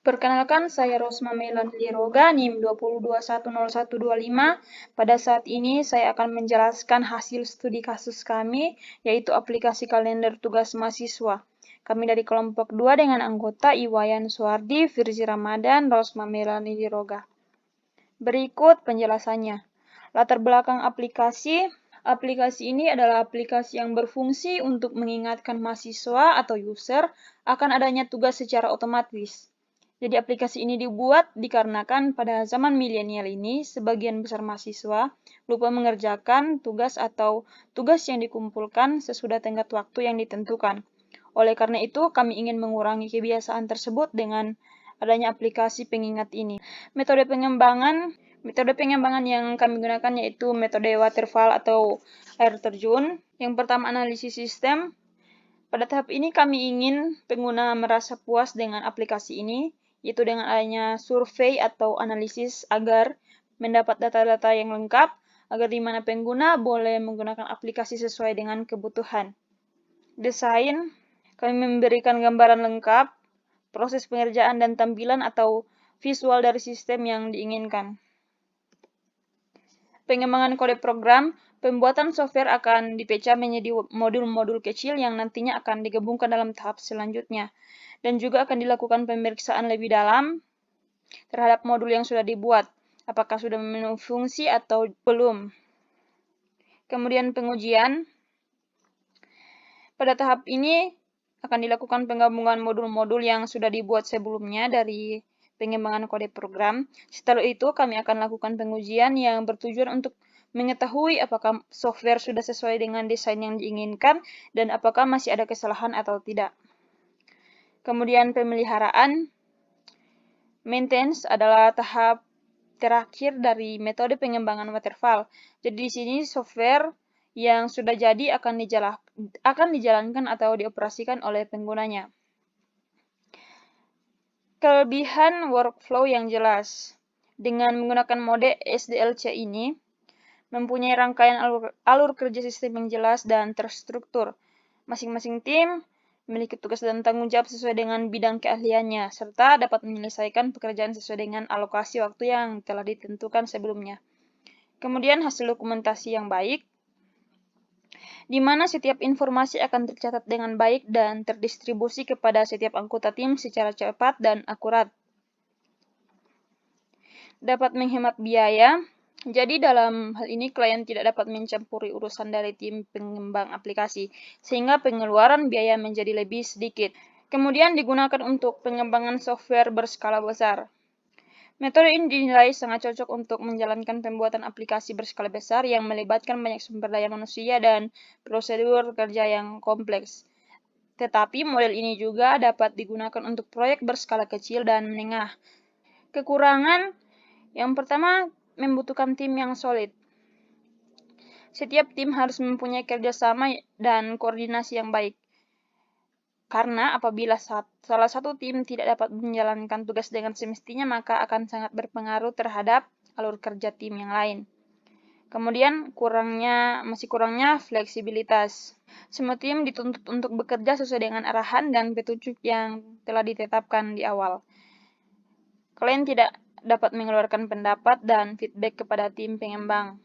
Perkenalkan, saya Rosma Melani Liroga, NIM 20210125. Pada saat ini saya akan menjelaskan hasil studi kasus kami, yaitu aplikasi kalender tugas mahasiswa. Kami dari kelompok 2 dengan anggota Iwayan Suardi, Firzi Ramadan, Rosma Melani Liroga. Berikut penjelasannya. Latar belakang aplikasi. Aplikasi ini adalah aplikasi yang berfungsi untuk mengingatkan mahasiswa atau user akan adanya tugas secara otomatis. Jadi aplikasi ini dibuat dikarenakan pada zaman milenial ini sebagian besar mahasiswa lupa mengerjakan tugas atau tugas yang dikumpulkan sesudah tenggat waktu yang ditentukan. Oleh karena itu, kami ingin mengurangi kebiasaan tersebut dengan adanya aplikasi pengingat ini. Metode pengembangan yang kami gunakan yaitu metode waterfall atau air terjun. Yang pertama, analisis sistem. Pada tahap ini kami ingin pengguna merasa puas dengan aplikasi ini, yaitu dengan adanya survei atau analisis agar mendapat data-data yang lengkap, agar di mana pengguna boleh menggunakan aplikasi sesuai dengan kebutuhan. Desain, kami memberikan gambaran lengkap, proses pengerjaan dan tampilan atau visual dari sistem yang diinginkan. Pengembangan kode program, pembuatan software akan dipecah menjadi modul-modul kecil yang nantinya akan digabungkan dalam tahap selanjutnya. Dan juga akan dilakukan pemeriksaan lebih dalam terhadap modul yang sudah dibuat, apakah sudah memenuhi fungsi atau belum. Kemudian pengujian. Pada tahap ini akan dilakukan penggabungan modul-modul yang sudah dibuat sebelumnya dari pengembangan kode program. Setelah itu kami akan lakukan pengujian yang bertujuan untuk mengetahui apakah software sudah sesuai dengan desain yang diinginkan dan apakah masih ada kesalahan atau tidak. Kemudian pemeliharaan. Maintenance adalah tahap terakhir dari metode pengembangan waterfall. Jadi di sini software yang sudah jadi akan dijalankan atau dioperasikan oleh penggunanya. Kelebihan workflow yang jelas. Dengan menggunakan mode SDLC ini, mempunyai rangkaian alur kerja sistem yang jelas dan terstruktur. Masing-masing tim memiliki tugas dan tanggung jawab sesuai dengan bidang keahliannya, serta dapat menyelesaikan pekerjaan sesuai dengan alokasi waktu yang telah ditentukan sebelumnya. Kemudian hasil dokumentasi yang baik, di mana setiap informasi akan tercatat dengan baik dan terdistribusi kepada setiap anggota tim secara cepat dan akurat. Dapat menghemat biaya. Jadi dalam hal ini klien tidak dapat mencampuri urusan dari tim pengembang aplikasi, sehingga pengeluaran biaya menjadi lebih sedikit. Kemudian digunakan untuk pengembangan software berskala besar. Metode ini dinilai sangat cocok untuk menjalankan pembuatan aplikasi berskala besar yang melibatkan banyak sumber daya manusia dan prosedur kerja yang kompleks. Tetapi model ini juga dapat digunakan untuk proyek berskala kecil dan menengah. Kekurangan yang pertama, membutuhkan tim yang solid. Setiap tim harus mempunyai kerjasama dan koordinasi yang baik. Karena apabila salah satu tim tidak dapat menjalankan tugas dengan semestinya, maka akan sangat berpengaruh terhadap alur kerja tim yang lain. Kemudian masih kurangnya fleksibilitas. Semua tim dituntut untuk bekerja sesuai dengan arahan dan petunjuk yang telah ditetapkan di awal. Klien tidak dapat mengeluarkan pendapat dan feedback kepada tim pengembang.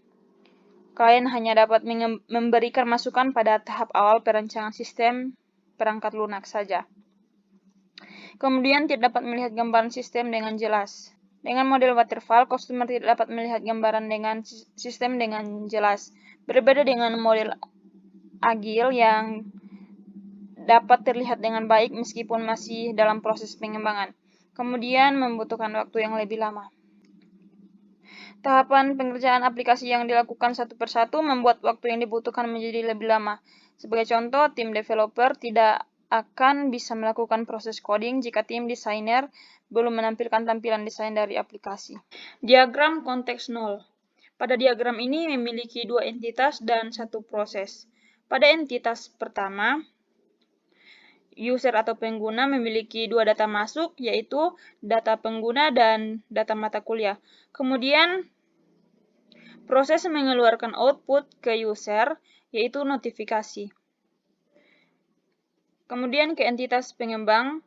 Klien hanya dapat memberikan masukan pada tahap awal perancangan sistem perangkat lunak saja. Kemudian tidak dapat melihat gambaran sistem dengan jelas. Dengan model waterfall, customer tidak dapat melihat gambaran dengan sistem dengan jelas. Berbeda dengan model agile yang dapat terlihat dengan baik meskipun masih dalam proses pengembangan. Kemudian membutuhkan waktu yang lebih lama. Tahapan pengerjaan aplikasi yang dilakukan satu persatu membuat waktu yang dibutuhkan menjadi lebih lama. Sebagai contoh, tim developer tidak akan bisa melakukan proses coding jika tim desainer belum menampilkan tampilan desain dari aplikasi. Diagram konteks 0. Pada diagram ini memiliki dua entitas dan satu proses. Pada entitas pertama, user atau pengguna memiliki dua data masuk, yaitu data pengguna dan data mata kuliah. Kemudian, proses mengeluarkan output ke user, yaitu notifikasi. Kemudian ke entitas pengembang,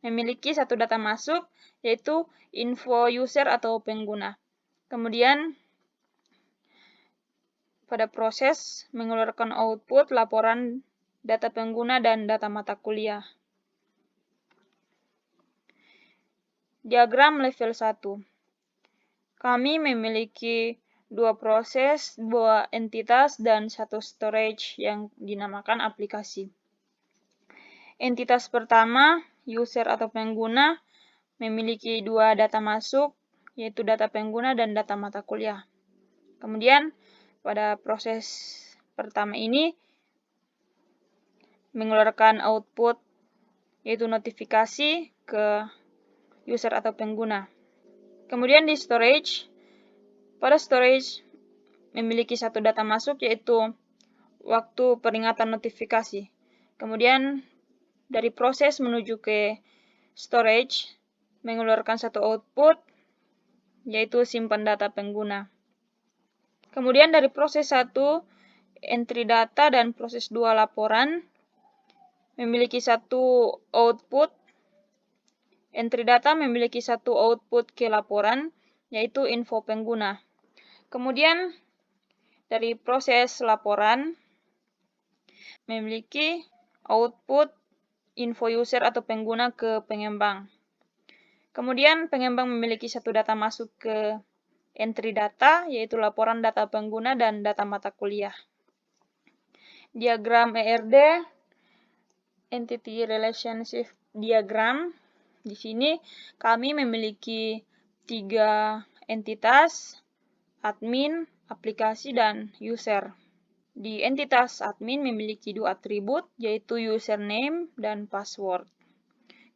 memiliki satu data masuk, yaitu info user atau pengguna. Kemudian, pada proses mengeluarkan output laporan data pengguna dan data mata kuliah. Diagram level 1. Kami memiliki dua proses, dua entitas, dan satu storage yang dinamakan aplikasi. Entitas pertama, user atau pengguna, memiliki dua data masuk, yaitu data pengguna dan data mata kuliah. Kemudian, pada proses pertama ini, mengeluarkan output, yaitu notifikasi ke user atau pengguna. Kemudian di storage, pada storage memiliki satu data masuk, yaitu waktu peringatan notifikasi. Kemudian dari proses menuju ke storage, mengeluarkan satu output, yaitu simpan data pengguna. Kemudian dari proses 1, entry data, dan proses 2, laporan, memiliki satu output. Entry data memiliki satu output ke laporan, yaitu info pengguna. Kemudian dari proses laporan, memiliki output info user atau pengguna ke pengembang. Kemudian pengembang memiliki satu data masuk ke entry data, yaitu laporan data pengguna dan data mata kuliah. Diagram ERD, Entity Relationship Diagram. Di sini kami memiliki 3 entitas, admin, aplikasi, dan user. Di entitas admin memiliki 2 atribut, yaitu username dan password.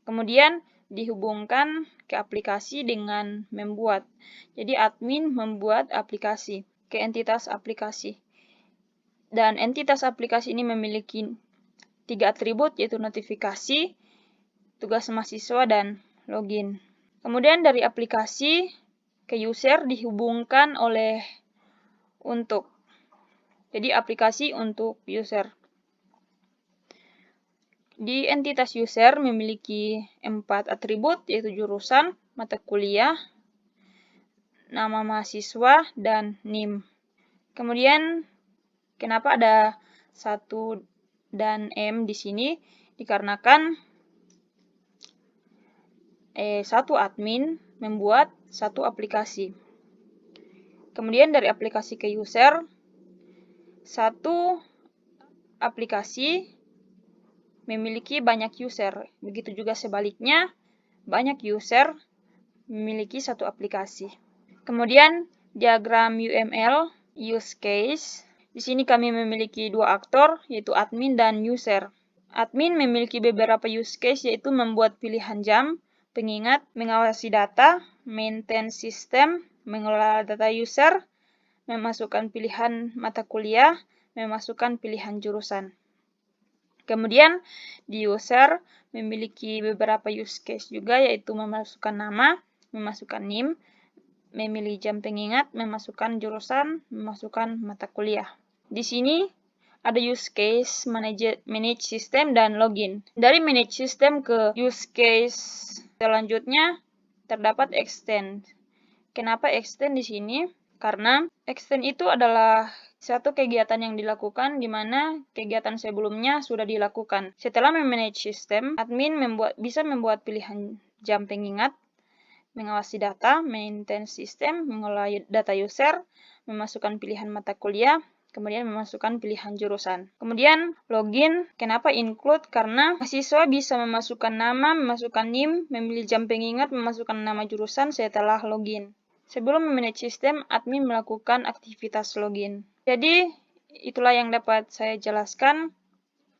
Kemudian dihubungkan ke aplikasi dengan membuat. Jadi admin membuat aplikasi ke entitas aplikasi. Dan entitas aplikasi ini memiliki 3 atribut, yaitu notifikasi, tugas mahasiswa, dan login. Kemudian dari aplikasi ke user dihubungkan oleh untuk. Jadi aplikasi untuk user. Di entitas user memiliki 4 atribut, yaitu jurusan, mata kuliah, nama mahasiswa, dan NIM. Kemudian, kenapa ada 1 dan M di sini? Dikarenakan satu admin membuat satu aplikasi. Kemudian dari aplikasi ke user, satu aplikasi memiliki banyak user. Begitu juga sebaliknya, banyak user memiliki satu aplikasi. Kemudian diagram UML, use case. Di sini kami memiliki 2 aktor, yaitu admin dan user. Admin memiliki beberapa use case, yaitu membuat pilihan jam, pengingat, mengawasi data, maintain sistem, mengelola data user, memasukkan pilihan mata kuliah, memasukkan pilihan jurusan. Kemudian di user memiliki beberapa use case juga, yaitu memasukkan nama, memasukkan NIM, memilih jam pengingat, memasukkan jurusan, memasukkan mata kuliah. Di sini ada use case, manage system, dan login. Dari manage system ke use case selanjutnya terdapat extend. Kenapa extend di sini? Karena extend itu adalah satu kegiatan yang dilakukan di mana kegiatan sebelumnya sudah dilakukan. Setelah memanage system, admin bisa membuat pilihan jam pengingat, mengawasi data, maintain system, mengelola data user, memasukkan pilihan mata kuliah, kemudian memasukkan pilihan jurusan. Kemudian login, kenapa include? Karena mahasiswa bisa memasukkan nama, memasukkan NIM, memilih jam pengingat, memasukkan nama jurusan setelah login. Sebelum memanage sistem, admin melakukan aktivitas login. Jadi, itulah yang dapat saya jelaskan.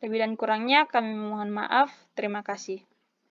Lebih dan kurangnya kami mohon maaf. Terima kasih.